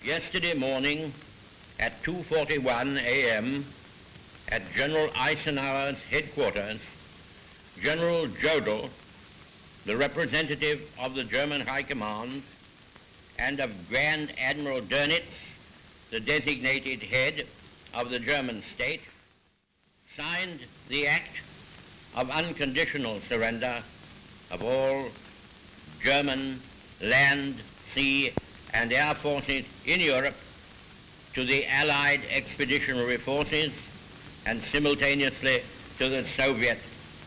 Yesterday morning at 2:41 a.m. at General Eisenhower's headquarters, General Jodl, the representative of the German High Command, and of Grand Admiral Dönitz, the designated head of the German state, signed the act of unconditional surrender of all German land, sea, and air forces in Europe to the Allied expeditionary forces and simultaneously to the Soviet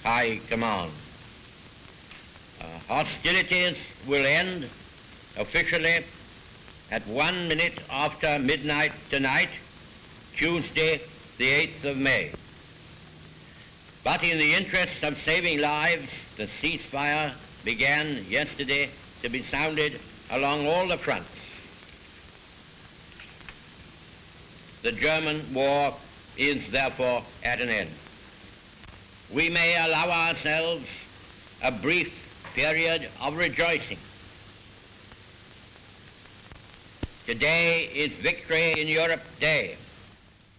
High Command. Hostilities will end officially at 1 minute after midnight tonight, Tuesday, the 8th of May. But in the interest of saving lives, the ceasefire began yesterday to be sounded along all the fronts. The German war is therefore at an end. We may allow ourselves a brief period of rejoicing. Today is Victory in Europe Day.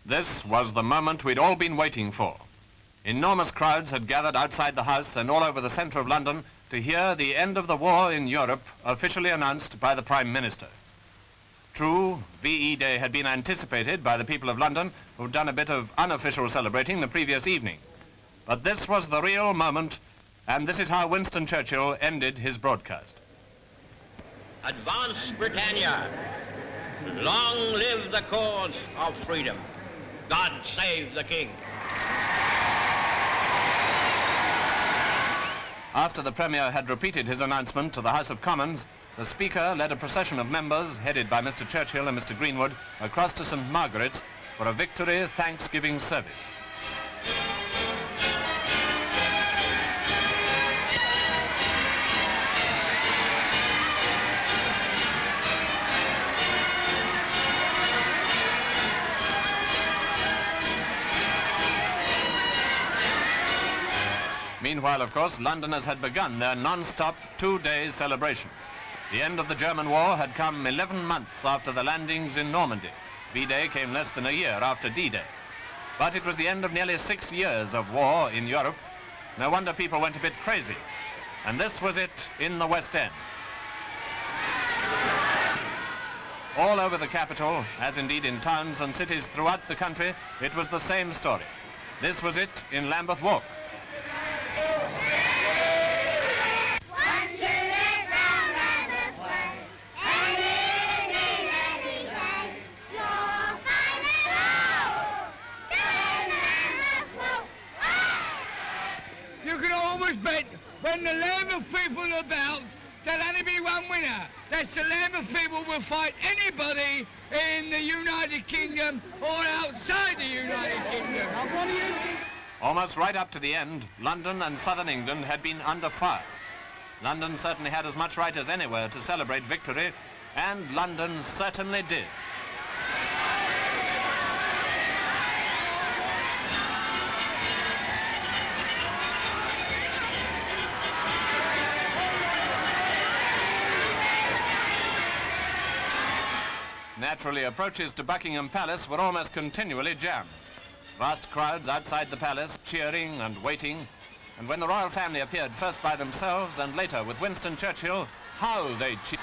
This was the moment we'd all been waiting for. Enormous crowds had gathered outside the House and all over the centre of London to hear the end of the war in Europe officially announced by the Prime Minister. True, VE Day had been anticipated by the people of London, who'd done a bit of unofficial celebrating the previous evening. But this was the real moment, and this is how Winston Churchill ended his broadcast. Advance, Britannia! Long live the cause of freedom! God save the King! After the Premier had repeated his announcement to the House of Commons, the Speaker led a procession of members, headed by Mr. Churchill and Mr. Greenwood, across to St. Margaret's for a Victory Thanksgiving service. Meanwhile, of course, Londoners had begun their non-stop two-day celebration. The end of the German war had come 11 months after the landings in Normandy. V-Day came less than a year after D-Day. But it was the end of nearly 6 years of war in Europe. No wonder people went a bit crazy. And this was it in the West End. All over the capital, as indeed in towns and cities throughout the country, it was the same story. This was it in Lambeth Walk. You can almost bet when the Lambeth people are about, there'll only be one winner. That's the Lambeth people will fight anybody in the United Kingdom or outside the United Kingdom. Almost right up to the end, London and southern England had been under fire. London certainly had as much right as anywhere to celebrate victory, and London certainly did. Naturally, approaches to Buckingham Palace were almost continually jammed. Vast crowds outside the palace cheering and waiting, and when the royal family appeared first by themselves and later with Winston Churchill, how they cheered.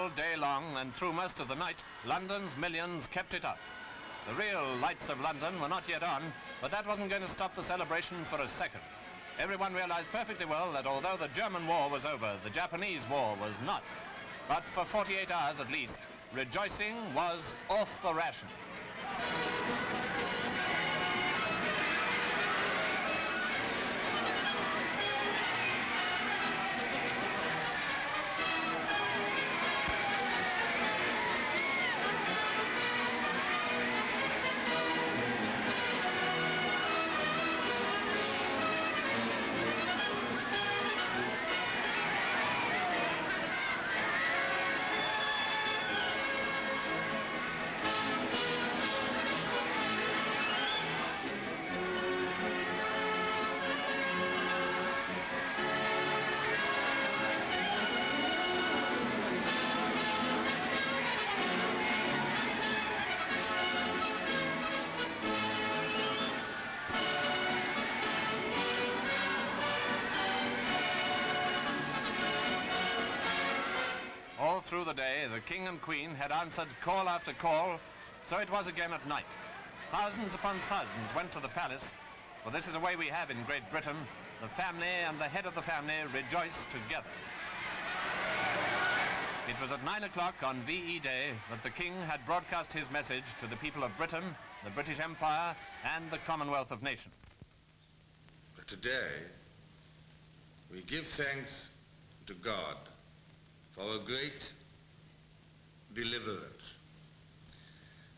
all day long and through most of the night, London's millions kept it up. The real lights of London were not yet on, but that wasn't going to stop the celebration for a second. Everyone realized perfectly well that although the German war was over, the Japanese war was not. But for 48 hours at least, rejoicing was off the ration. All through the day, the King and Queen had answered call after call, so it was again at night. Thousands upon thousands went to the palace, for this is a way we have in Great Britain. The family and the head of the family rejoice together. It was at 9 o'clock on VE Day that the King had broadcast his message to the people of Britain, the British Empire, and the Commonwealth of Nations. Today, we give thanks to God for a great deliverance.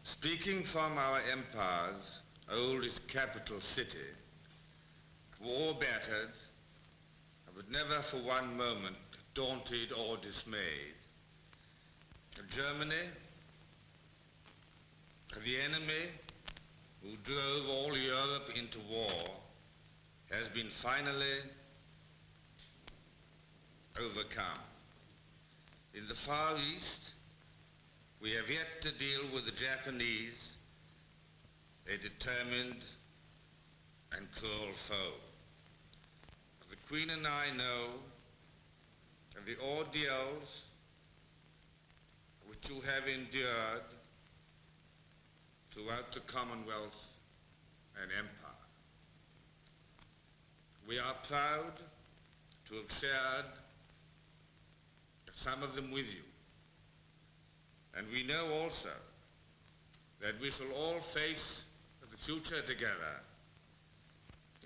Speaking from our empire's oldest capital city, war battered, but never for one moment daunted or dismayed, Germany, the enemy who drove all Europe into war, has been finally overcome. In the Far East, we have yet to deal with the Japanese, a determined and cruel foe. The Queen and I know of the ordeals which you have endured throughout the Commonwealth and Empire. We are proud to have shared some of them with you. And we know also that we shall all face the future together.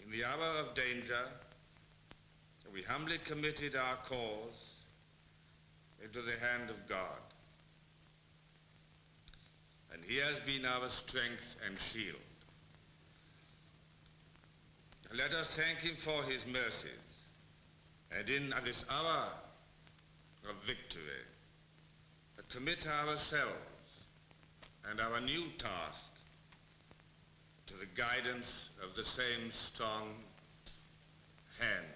In the hour of danger, we humbly committed our cause into the hand of God. And he has been our strength and shield. Let us thank him for his mercies, and in this hour of victory, commit ourselves and our new task to the guidance of the same strong hand.